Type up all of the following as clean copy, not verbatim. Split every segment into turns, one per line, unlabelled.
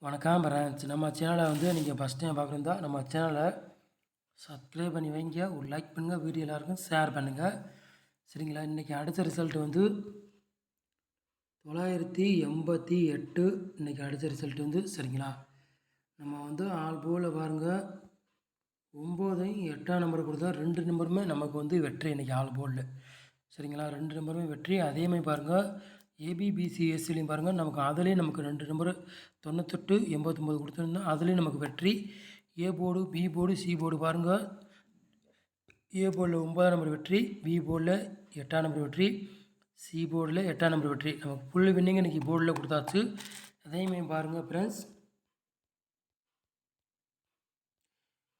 வணக்கம் ஃப்ரெண்ட்ஸ். நம்ம சேனலை நீங்கள் ஃபஸ்ட் டைம் பார்க்குறதா நம்ம சேனலை சப்ஸ்கிரைப் பண்ணி வைங்க, ஒரு லைக் பண்ணுங்கள், வீடியோ எல்லாருக்கும் ஷேர் பண்ணுங்கள். சரிங்களா? இன்றைக்கி அடித்த ரிசல்ட் 988. இன்றைக்கி அடித்த ரிசல்ட் சரிங்களா? நம்ம ஆல் போல் பாருங்கள், 9 8ஆம் நம்பர் கொடுத்தா 2 நம்பருமே நமக்கு வெற்றி. இன்றைக்கி ஆல் போலில் சரிங்களா? 2 நம்பருமே வெற்றி. அதேமாதிரி பாருங்கள், ஏபிபிசிஎஸ்சிலையும் பாருங்கள், அதுலேயும் நமக்கு 2 நம்பர் 98 89 கொடுத்துருந்தோம். அதுலேயும் நமக்கு வெற்றி. A board, B board, C board பாருங்கள். ஏ போர்டில் 9ஆம் நம்பர் வெற்றி, பி போர்டில் 8ஆம் நம்பர் வெற்றி, சி போர்டில் 8ஆம் நம்பர் வெற்றி. நமக்கு ஃபுல் வின்னிங் இன்றைக்கி போர்டில் கொடுத்தாச்சு. அதேமாதிரி பாருங்கள் ஃப்ரெண்ட்ஸ்,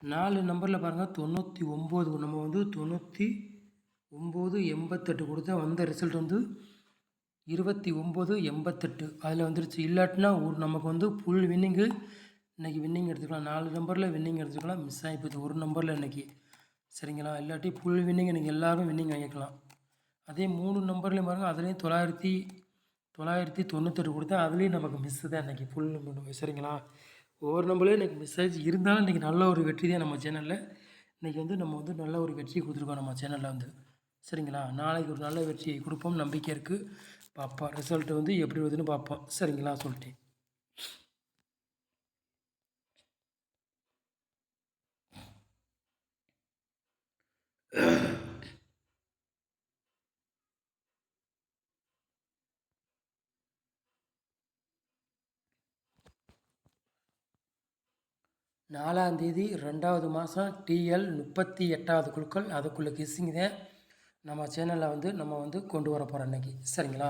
4 நம்பரில் பாருங்கள் 99. நம்ம 99 88 கொடுத்தா வந்த ரிசல்ட் 2988. அதில் வந்துருச்சு. இல்லாட்டினா நமக்கு ஃபுல் வின்னிங்கு இன்றைக்கி வின்னிங் எடுத்துக்கலாம். 4 நம்பரில் வின்னிங் எடுத்துக்கலாம். மிஸ் ஆகி போச்சு ஒரு நம்பரில் இன்றைக்கி. சரிங்களா? இல்லாட்டி ஃபுல் வின்னிங் இன்றைக்கி எல்லோரும் வின்னிங் வாங்கிக்கலாம். அதே 3 நம்பர்லேயும் பாருங்கள், அதுலேயும் 998 கொடுத்தா அதுலேயும் நமக்கு மிஸ்ஸு தான் இன்றைக்கி ஃபுல். சரிங்களா? ஒவ்வொரு நம்பர்லேயும் இன்றைக்கி மிஸ் ஆகிடுச்சு. இருந்தாலும் இன்றைக்கி நல்ல ஒரு வெற்றி தான் நம்ம சேனலில். இன்றைக்கி நம்ம நல்ல ஒரு வெற்றி கொடுத்துருக்கோம் நம்ம சேனலில் சரிங்களா? நாளைக்கு ஒரு நல்ல வெற்றியை கொடுப்போம், நம்பிக்கை இருக்குது. பார்ப்போம் ரிசல்ட் எப்படி வருதுன்னு பார்ப்போம். சரிங்களா? சொல்லிட்டேன். நாலாந்தேதி 2வது மாதம் டிஎல் 38வது குழுக்கள். அதுக்குள்ளே கெஸ்ஸிங் தான் நம்ம சேனலில் நம்ம கொண்டு வர போகிறோம் இன்றைக்கி. சரிங்களா?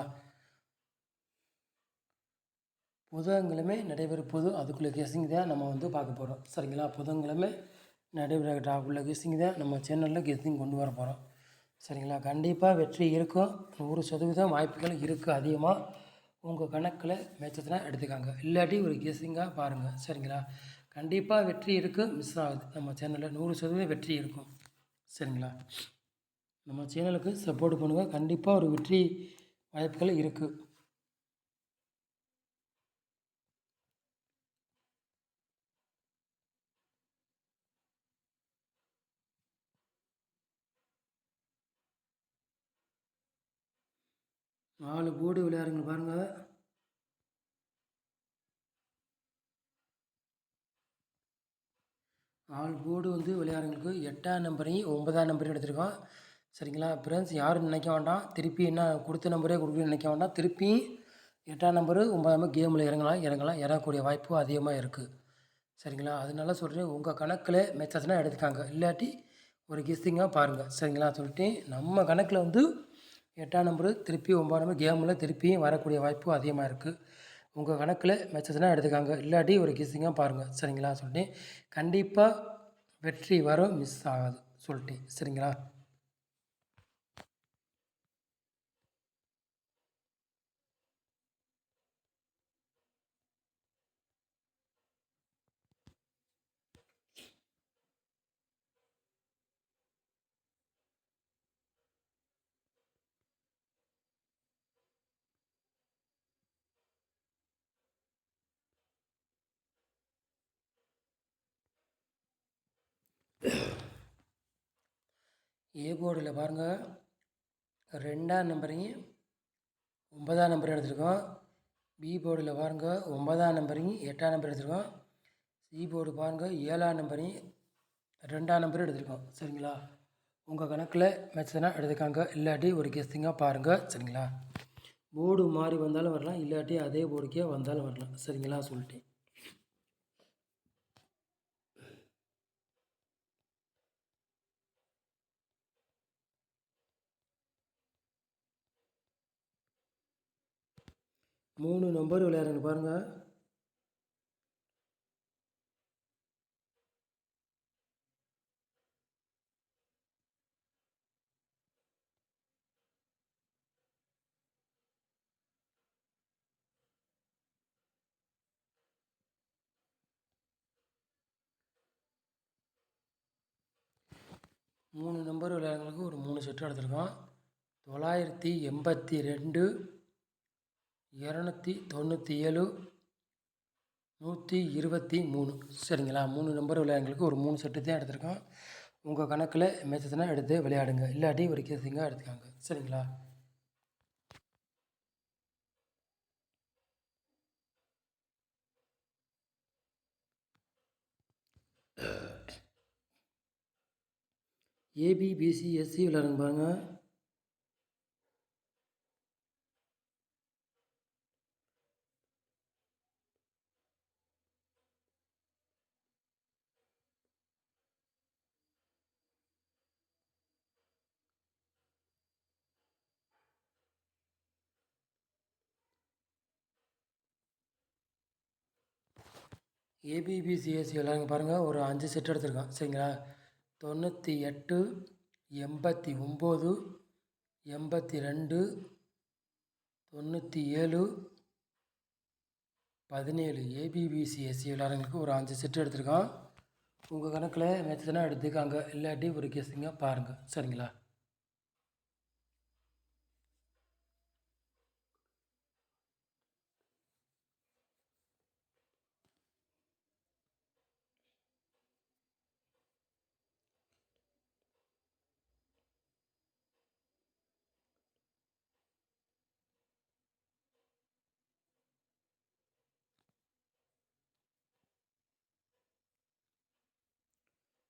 புதன்கிழமை நடைபெறப்போது அதுக்குள்ளே கெஸ்ஸிங் தான் நம்ம பார்க்க போகிறோம். சரிங்களா? புதன்கிழமை நடைபெற கெஸ்ஸிங் தான் நம்ம சேனலில் கெஸ்ஸிங் கொண்டு வர போகிறோம். சரிங்களா? கண்டிப்பாக வெற்றி இருக்கும். 100% வாய்ப்புகள் இருக்குது. அதிகமாக உங்கள் கணக்கில் மேட்சஸ்னா எடுத்துக்காங்க. இல்லாட்டி ஒரு கெஸ்ஸிங்காக பாருங்கள். சரிங்களா? கண்டிப்பாக வெற்றி இருக்குது. மிஸ் ஆகுது. நம்ம சேனலில் 100% வெற்றி இருக்கும். சரிங்களா? நம்ம சேனலுக்கு சப்போர்ட் பண்ணுங்கள். கண்டிப்பாக ஒரு வெற்றி வாய்ப்புகள் இருக்குது. நாலு போர்டு விளையாடுங்க பாருங்கள். ஆல் போர்டு விளையாடுங்களுக்கு 8ஆம் நம்பரையும் 9ஆம் நம்பரையும் எடுத்துருக்கோம். சரிங்களா? ஃப்ரெண்ட்ஸ், யாரும் நினைக்க வேண்டாம் திருப்பி என்ன கொடுத்த நம்பரே கொடுக்குன்னு நினைக்க வேண்டாம். திருப்பி 8ஆம் நம்பரு 9ஆம் நம்பர் கேமில் இறங்கக்கூடிய வாய்ப்பு அதிகமாக இருக்குது. சரிங்களா? அதனால சொல்கிறேன், உங்கள் கணக்கில் மேட்சஸ்னால் எடுத்துக்காங்க. இல்லாட்டி ஒரு கெஸ்ஸிங்காக பாருங்கள். சரிங்களா? சொல்லிட்டு நம்ம கணக்கில் 8ஆம் நம்பரு திருப்பி 9ஆம் நம்பர் கேமில் திருப்பியும் வரக்கூடிய வாய்ப்பு அதிகமாக இருக்குது. உங்கள் கணக்கில் மேட்சஸ்னால் எடுத்துக்காங்க. இல்லாட்டி ஒரு கெஸ்ஸிங்காக பாருங்கள். சரிங்களா? சொல்லிட்டு கண்டிப்பாக வெற்றி வரும், மிஸ் ஆகாது சொல்லிட்டேன். சரிங்களா? ஏ போர்டில் பாருங்கள், 2ஆம் நம்பரையும் 9ஆம் நம்பர் எடுத்துருக்கோம். பி போர்டில் பாருங்கள், 9ஆம் நம்பரையும் 8ஆம் நம்பர் எடுத்துருக்கோம். சி போர்டு பாருங்கள், 7ஆம் நம்பரையும் 2ஆம் நம்பரும் எடுத்துருக்கோம். சரிங்களா? உங்கள் கணக்கில் மேட்ச்னா எடுத்துக்காங்க. இல்லாட்டி ஒரு கெஸ்டிங்காக பாருங்கள். சரிங்களா? போர்டு மாறி வந்தாலும் வரலாம், இல்லாட்டி அதே போர்டுக்கே வந்தாலும் வரலாம். சரிங்களா? சொல்லிட்டேன். மூணு நம்பர் விளையாடுங்க பாருங்கள். மூணு நம்பர் விளையாடுறவங்களுக்கு ஒரு 3 செட்டு எடுத்துருக்கோம். 982, 297, 123 சரிங்களா. 3 நம்பர் விளையாடுங்களுக்கு ஒரு 3 செட்டு தான் எடுத்திருக்கோம். உங்கள் கணக்கில் மேட்சஸ்னா எடுத்து விளையாடுங்க, இல்லாட்டி ஒரு கேசிங்காக எடுத்துக்காங்க சரிங்களா. ஏபிபிசிஎஸ்சி விளையாடுங்க பாருங்கள். ஏபிபிசிஎஸ்சி விளையாடுங்க பாருங்கள். ஒரு 5 செட் எடுத்திருக்கோம் சரிங்களா. 98, 89, 82, 97, 17 ஏபிபிசிஎஸ்சி விளையாடுறவங்களுக்கு ஒரு 5 செட்டு எடுத்திருக்கோம். உங்கள் கணக்கில் மேட்ச்னா எடுத்துக்காங்க, இல்லாட்டி ஒரு கேசிங்காக பாருங்கள் சரிங்களா.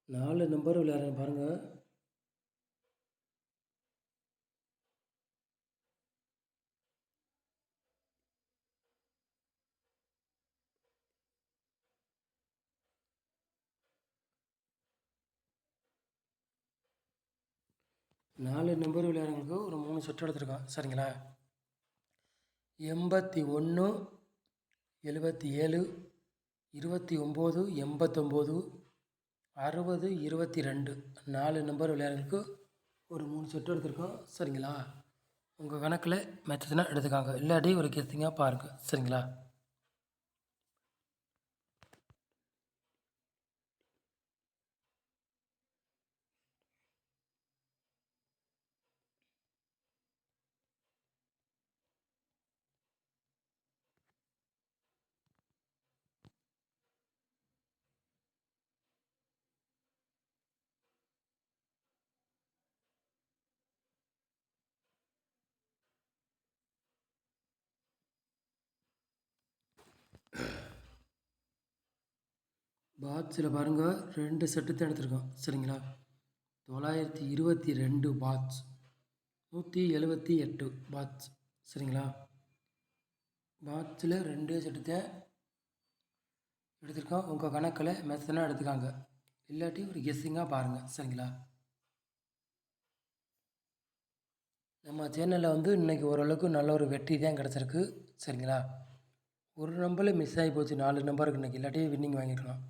நாலு நம்பர் விளையாடுறேன் பாருங்கள். நாலு நம்பர் விளையாடுறவங்களுக்கு ஒரு 3 செட் எடுத்திருக்கோம் சரிங்களா. 81, 77, 29, 89, 60, 22 4 நம்பர் விளையாடுறதுக்கு ஒரு 3 செட்டு எடுத்திருக்கோம் சரிங்களா. உங்கள் கணக்கில் மேட்சஸ்னா எடுத்துக்காங்க, இல்லாட்டி ஒரு கெஸ்டிங்காக பாருங்கள் சரிங்களா. பாட்ஸில் பாருங்கள் 2 செட்டு தான் எடுத்திருக்கோம் சரிங்களா. 922 பாட்ஸ், 178 பாட்ஸ் சரிங்களா. பாட்ஸில் 2 செட்டு தான் எடுத்திருக்கோம். உங்கள் கணக்கில் மேட்ச்னா எடுத்துக்காங்க, இல்லாட்டி ஒரு கெஸ்ஸிங்காக பாருங்கள் சரிங்களா. நம்ம சேனலில் வந்து இன்றைக்கி ஓரளவுக்கு நல்ல ஒரு வெற்றி தான் கிடச்சிருக்கு சரிங்களா. ஒரு நம்பரில் மிஸ் ஆகி போச்சு, 4 நம்பருக்கு இன்றைக்கி, இல்லாட்டி வின்னிங் வாங்கியிருக்கலாம்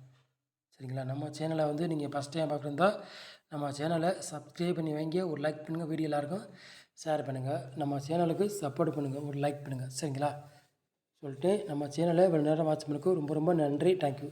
சரிங்களா. நம்ம சேனலை வந்து நீங்கள் ஃபஸ்ட் டைம் பார்க்குறதா நம்ம சேனலை சப்ஸ்கிரைப் பண்ணி வாங்கி ஒரு லைக் பண்ணுங்கள், வீடியோ எல்லாருக்கும் ஷேர் பண்ணுங்கள், நம்ம சேனலுக்கு சப்போர்ட் பண்ணுங்கள், ஒரு லைக் பண்ணுங்கள் சரிங்களா. சொல்லிட்டு நம்ம சேனலை இவ்வளோ நேரம் வாட்ச் பண்ணதுக்கு ரொம்ப ரொம்ப நன்றி, தேங்க்யூ.